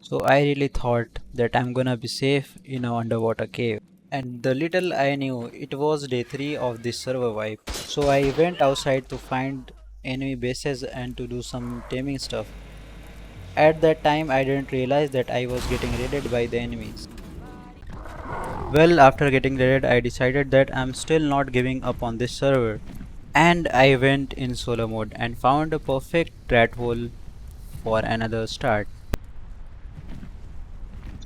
So I really thought that I'm gonna be safe in a underwater cave. And the little I knew, it was day 3 of this server wipe. So I went outside to find enemy bases and to do some taming stuff. At that time I didn't realize that I was getting raided by the enemies. Well, after getting raided I decided that I'm still not giving up on this server. And I went in solo mode and found a perfect rat hole for another start.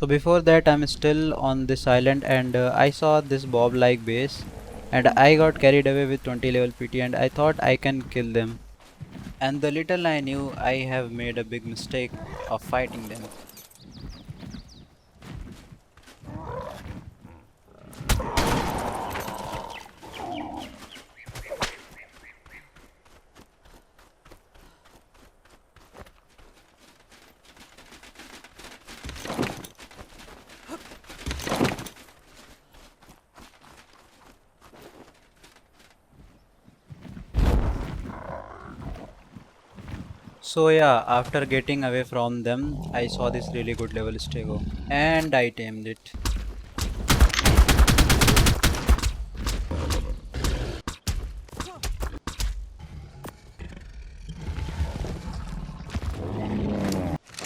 So before that I'm still on this island and I saw this bob like base and I got carried away with 20 level PT and I thought I can kill them. And the little I knew, I have made a big mistake of fighting them. So yeah, after getting away from them, I saw this really good level stego and I tamed it.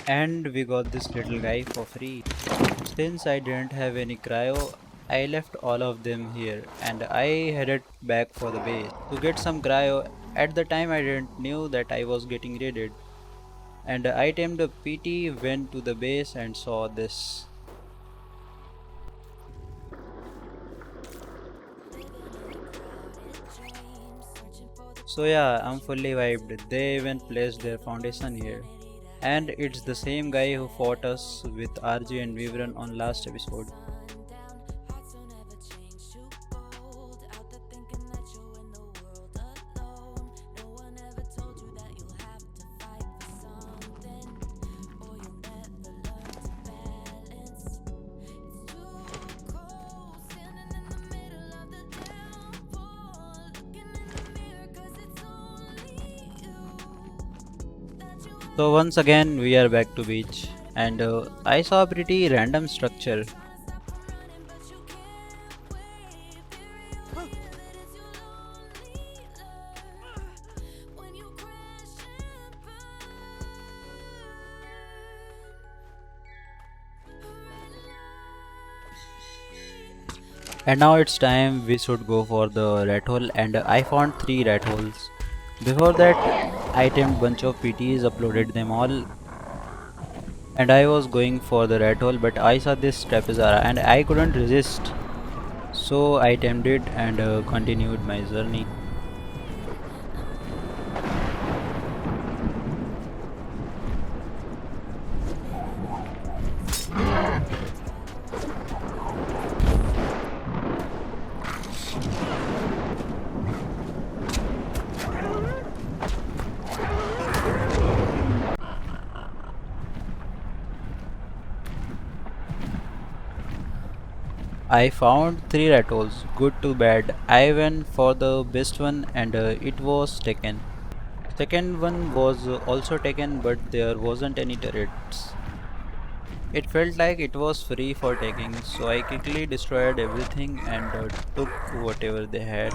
And we got this little guy for free. Since I didn't have any cryo, I left all of them here and I headed back for the base to get some cryo. At the time I didn't knew that I was getting raided. And I tamed a PT, went to the base and saw this. So yeah, I'm fully vibed. They even placed their foundation here. And it's the same guy who fought us with RG and Vivran on last episode. So once again we are back to beach and I saw a pretty random structure. And now it's time we should go for the rat hole and I found 3 rat holes. Before that I tamed bunch of PTs, uploaded them all and I was going for the rat hole but I saw this Trapezara and I couldn't resist. So I tamed it and continued my journey. I found 3 rat holes, good to bad. I went for the best one and it was taken. Second one was also taken but there wasn't any turrets. It felt like it was free for taking, so I quickly destroyed everything and took whatever they had.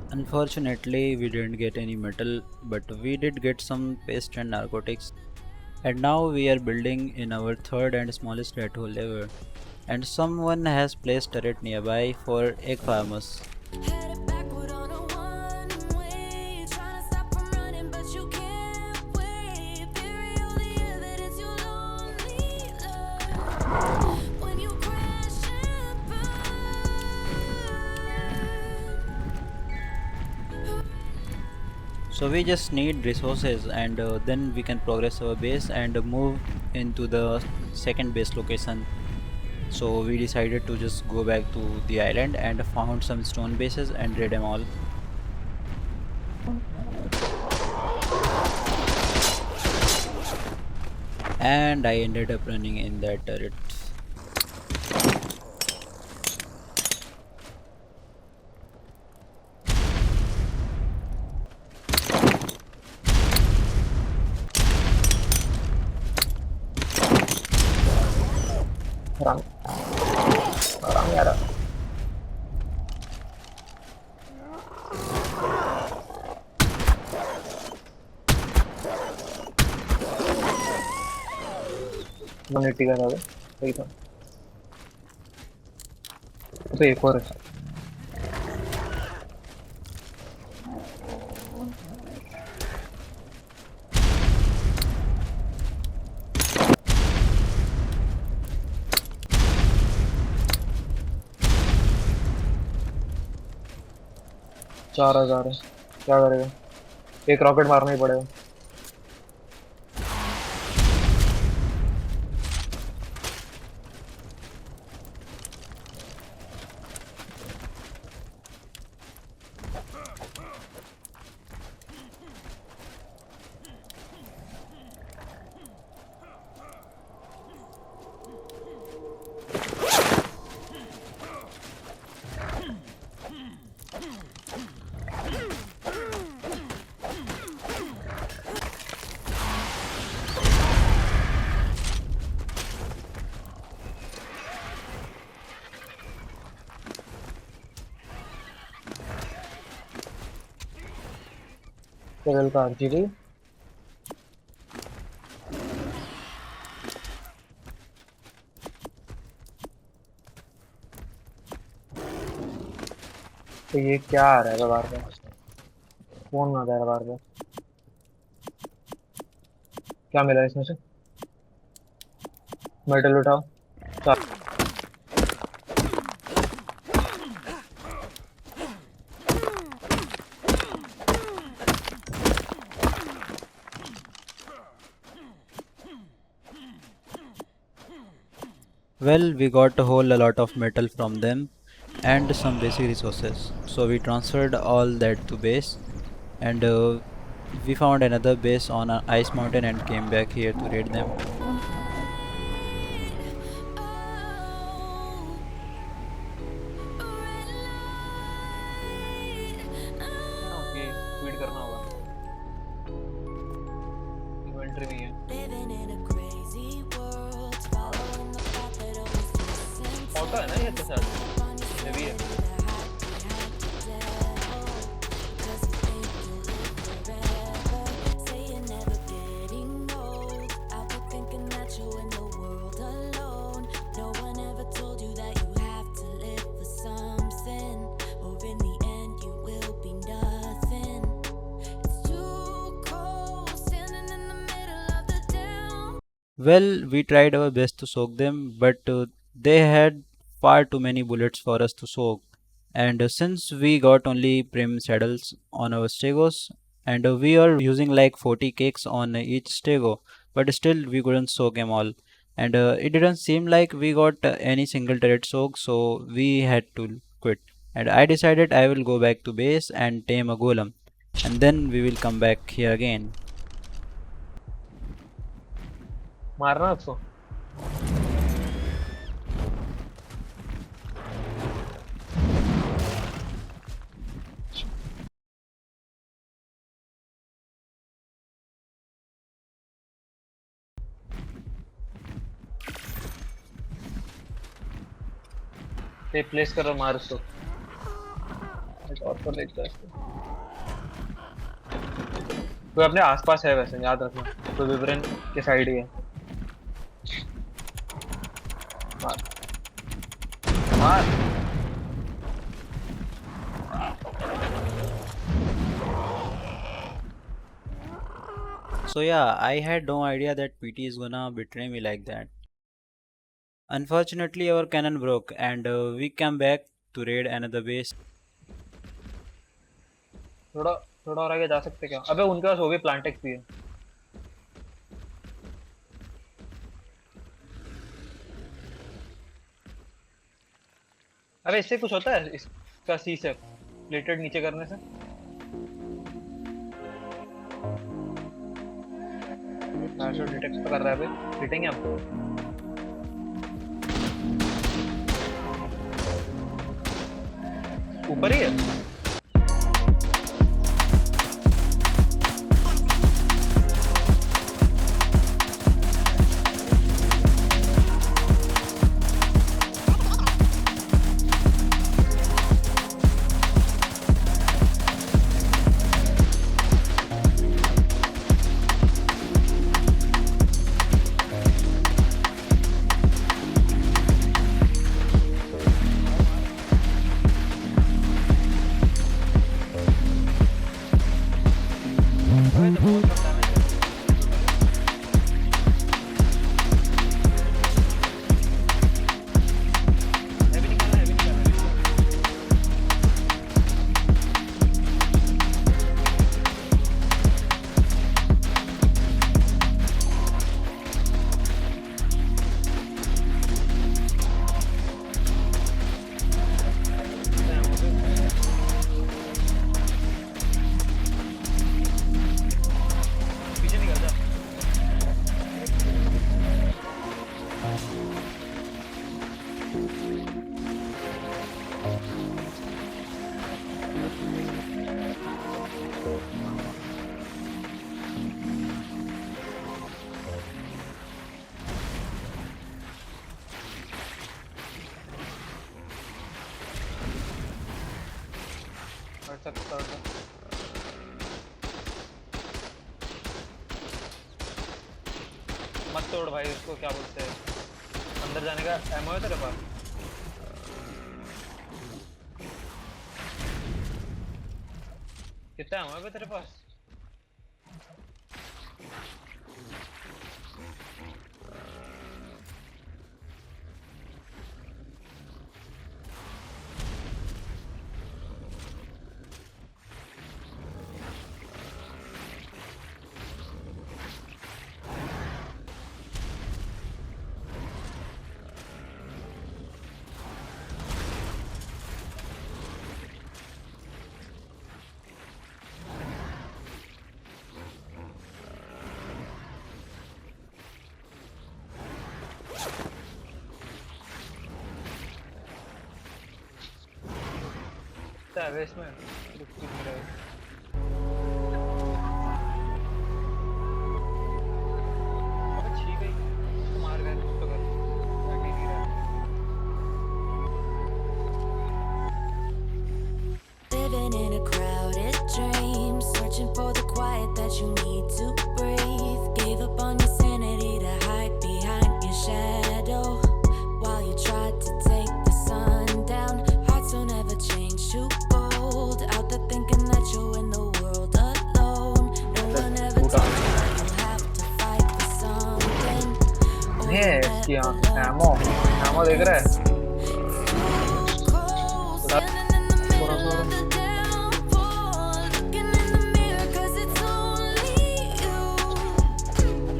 Unfortunately, we didn't get any metal, but we did get some paste and narcotics. And now we are building in our third and smallest rat hole ever. And someone has placed turret nearby for egg farmers. So we just need resources, and then we can progress our base and move into the second base location. So we decided to just go back to the island and found some stone bases and raid them all. And I ended up running in that turret. Orang orangnya ada. Meniti kan ada. Itu. Itu ekor. चार हजार है, क्या करेगा? एक rocket मारना ही पड़ेगा। Level का RGD तो ये क्या आ रहा है बार बार? फोन आ रहा है बार बार। क्या मिला इसमें से? मेटल उठाओ। चार। Well, we got a whole lot of metal from them and some basic resources. So we transferred all that to base, and we found another base on an ice mountain and came back here to raid them. Okay, feed करना होगा। Inventory में है। Auto है ना ये तो शायद। Heavy है। Well, we tried our best to soak them, but they had far too many bullets for us to soak. And since we got only prim saddles on our stegos, and we are using like 40 cakes on each stego, but still we couldn't soak them all. And it didn't seem like we got any single turret soak, so we had to quit. And I decided I will go back to base and tame a golem, and then we will come back here again. मारना उसको। ते place करो, मार उसको। एक और पर लेता है इसको। कोई अपने आसपास है वैसे, याद रखना। तो विवरण के साइड ही है। मार मार। So yeah, I had no idea that PT is gonna betray me like that. Unfortunately, our cannon broke and we came back to raid another base. थोड़ा थोड़ा और आगे जा सकते क्या? अबे उनके पास वो भी प्लांटेक्स भी है। अबे इससे कुछ होता है इसका सी से प्लेटेड नीचे करने से? पैराशूट डिटेक्ट तो कर रहा है अबे, हिटेंगे हम। ऊपर ही है। अबे तो बहुत कम damage है। हैवी निकालना, हैवी निकालना। पीछे निकल जा। हट सकता है। मत तोड़ भाई उसको, क्या बोलते हैं, अंदर जाने का एमओ है तेरे पास? कितना एमओ है बे तेरे पास? कितना है बे इसमें? रुक रुक रहा है। अबे छी गई, इसको मार गए कुछ तो कर, बैठ ही नहीं रहा। Living in a crowded dream, searching for the quiet that you need to breathe. Gave up on your sanity to hide behind your shadow, while you tried to take the sun down. Hearts don't ever change to gold. Out there thinking that you're in the world alone. No one ever told you that you have to fight for something. Or ये you'll इसकी never ammo learn. Ammo देख रहा है? थोड़ा Standing in the थोड़ा middle सा of the downpour, looking in the mirror 'cause it's only you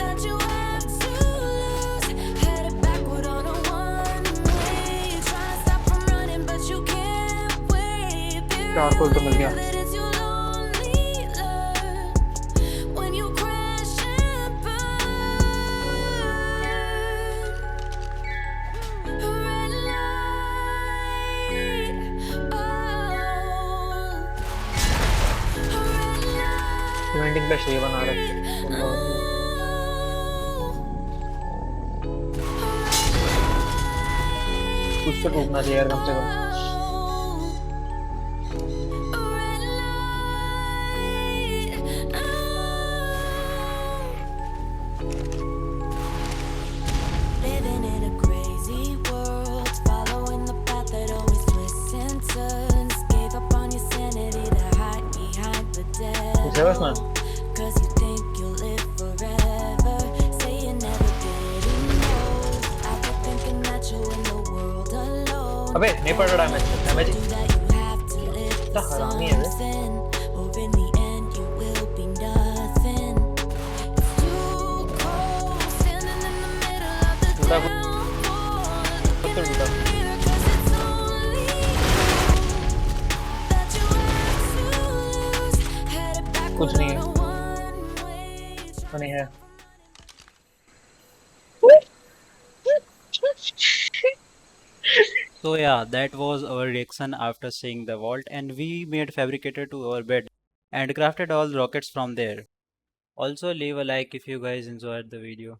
that you have to lose. Headed backward on a one-way, trying to stop from running but you can't wait. चार कोल तो मिल गया। That is you only learn when you crash and burn. Red light, oh, red light, cementing पे ये बना रहे हैं। कुछ तो टूटना चाहिए यार कम से कम। Living in a crazy world, following the path that always twists and turns. Gave up on your sanity to hide behind the कुछ है बस ना? devil, 'cause you think you'll live forever. Say you never getting old. Out there thinking that you're in the world alone. अबे नहीं पड़ रहा damage, damage Do that you have to live for इतना हरामी है बे। something, or in कुछ नहीं है, नहीं है। So yeah, that was our reaction after seeing the vault, and we made fabricator to our bed and crafted all rockets from there. Also leave a like if you guys enjoyed the video.